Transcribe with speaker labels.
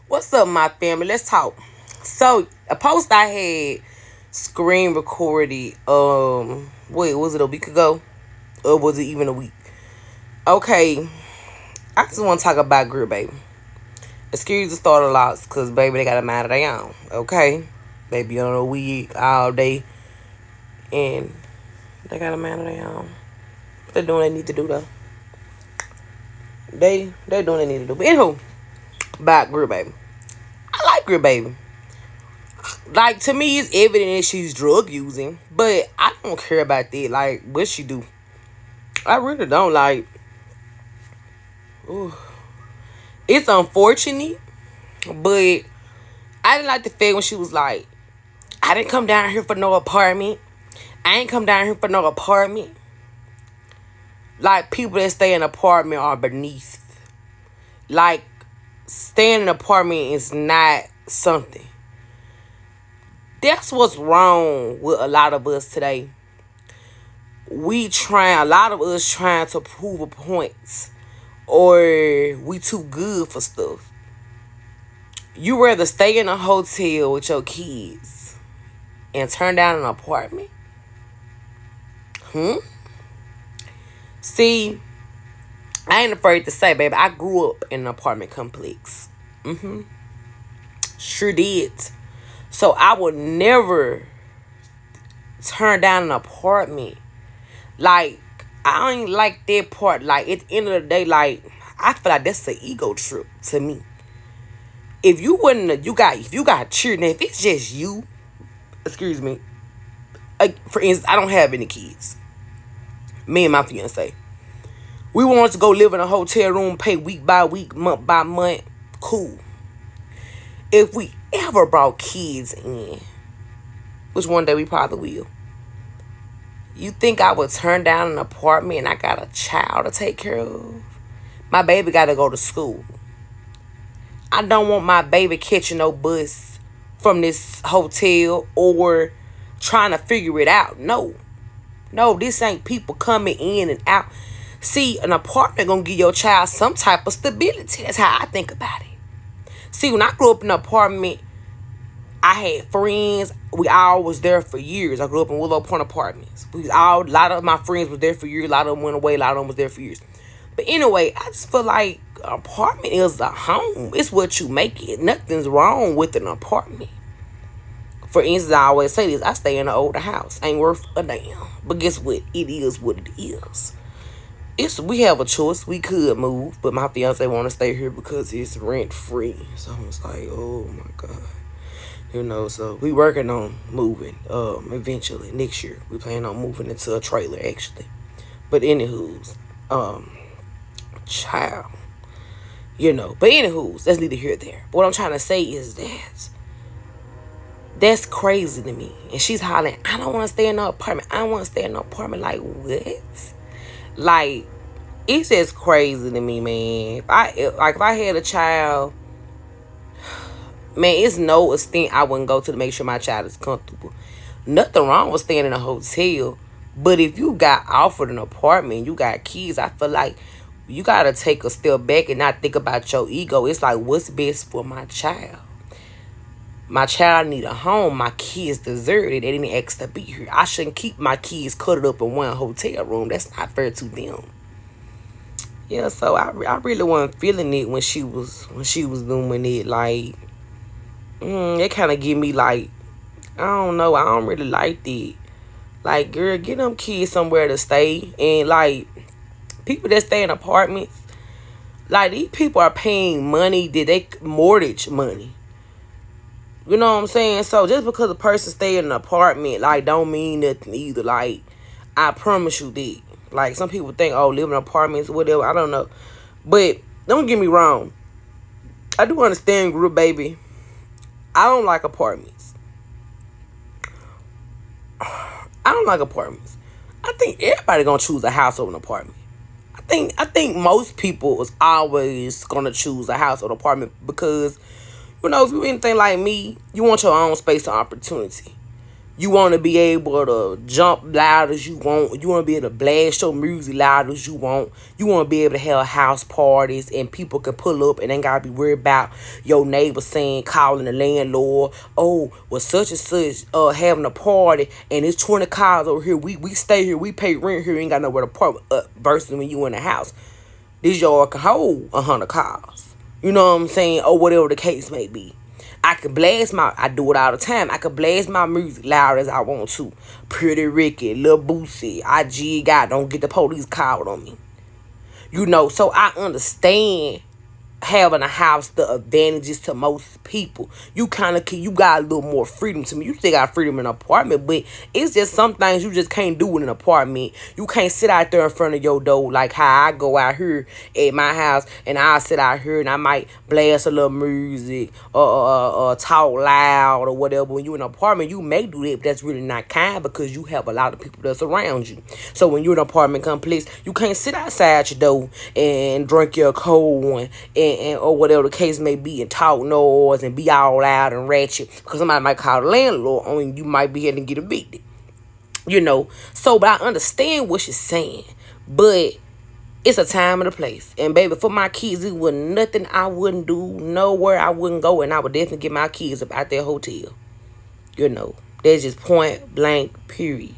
Speaker 1: What's up, my family? Let's talk. So, a post I had screen recorded, wait, was it a week ago? Or was it even a week? Okay, I just want to talk about Girl Baby. Excuse the start of lots, because, baby, they got a mind of their own, okay? They be on a wig all day, and they got a mind of their own. They're doing what they need to do, though. They doing what they need to do. But anywho, about Girl Baby. I like Girl Baby. Like, to me, it's evident that she's drug using, but I don't care about that. Like, what she do? I really don't. Like, ooh. It's unfortunate, but I didn't like the fact when she was like, I didn't come down here for no apartment. I ain't come down here for no apartment. Like, people that stay in an apartment are beneath. Like, staying in an apartment is not something. That's what's wrong with a lot of us today. A lot of us trying to prove a point, or we too good for stuff. You rather stay in a hotel with your kids and turn down an apartment? See, I ain't afraid to say, baby, I grew up in an apartment complex. Sure did. So I would never turn down an apartment. Like, I ain't like that part. Like, at the end of the day, like, I feel like that's an ego trip to me. If you got children, if it's just you, excuse me, like, for instance, I don't have any kids. Me and my fiance. We want to go live in a hotel room, pay week by week, month by month. Cool. If we ever brought kids in, which one day we probably will, you think I would turn down an apartment and I got a child to take care of? My baby got to go to school. I don't want my baby catching no bus from this hotel or trying to figure it out. No, this ain't people coming in and out. See, an apartment gonna give your child some type of stability. That's how I think about it. See, when I grew up in an apartment, I had friends. We all was there for years. I grew up in Willow Point Apartments. A lot of my friends was there for years. A lot of them went away. A lot of them was there for years. But anyway, I just feel like an apartment is a home. It's what you make it. Nothing's wrong with an apartment. For instance, I always say this. I stay in an older house. Ain't worth a damn. But guess what? It is what it is. We have a choice. We could move, but my fiance want to stay here because it's rent free. So I was like, oh my God. So we working on moving eventually next year. We plan on moving into a trailer actually. But anywho's, child. But anywho's, that's neither here nor there. But what I'm trying to say is that's crazy to me. And she's hollering, I don't want to stay in no apartment. I don't want to stay in no apartment. Like, what? Like, it's just crazy to me, man. If I had a child, man, it's no extent I wouldn't go to make sure my child is comfortable. Nothing wrong with staying in a hotel. But if you got offered an apartment, you got kids, I feel like you got to take a step back and not think about your ego. It's like, what's best for my child? My child need a home. My kids deserve it. They didn't ask to be here. I shouldn't keep my kids cuddled up in one hotel room. That's not fair to them. Yeah, so I really wasn't feeling it when she was doing it. Like, it kind of give me like, I don't know. I don't really like that. Like, girl, get them kids somewhere to stay. And like, people that stay in apartments, like, these people are paying money that they mortgage money. You know what I'm saying? So just because a person stay in an apartment, like, don't mean nothing either. Like, I promise you that. Like, some people think, oh, living in apartments, whatever. I don't know. But don't get me wrong. I do understand, Girl Baby. I don't like apartments. I think everybody gonna choose a house over an apartment. I think most people is always gonna choose a house or an apartment because, if you anything like me, you want your own space and opportunity. You want to be able to jump loud as you want. You want to be able to blast your music loud as you want. You want to be able to have house parties and people can pull up and ain't got to be worried about your neighbor saying, calling the landlord, oh, well, such and such having a party and it's 20 cars over here. We stay here. We pay rent here. Ain't got nowhere to park versus when you in the house. This yard can hold 100 cars. You know what I'm saying? Or whatever the case may be. I do it all the time. I can blast my music loud as I want to. Pretty Ricky, Lil Boosie, IG God, don't get the police called on me. You know, so I understand having a house, the advantages to most people. You got a little more freedom to me. You still got freedom in an apartment, but it's just some things you just can't do in an apartment. You can't sit out there in front of your door like how I go out here at my house and I sit out here and I might blast a little music or talk loud or whatever. When you in an apartment, you may do that, but that's really not kind because you have a lot of people that's around you. So when you're in an apartment complex, you can't sit outside your door and drink your cold one and or whatever the case may be and talk noise and be all loud and ratchet because somebody might call the landlord on you. You might be able to get evicted. You know, so but I understand what she's saying, but it's a time and a place. And baby, for my kids, it was nothing I wouldn't do, nowhere I wouldn't go, and I would definitely get my kids up out that hotel. You know, that's just point blank, period.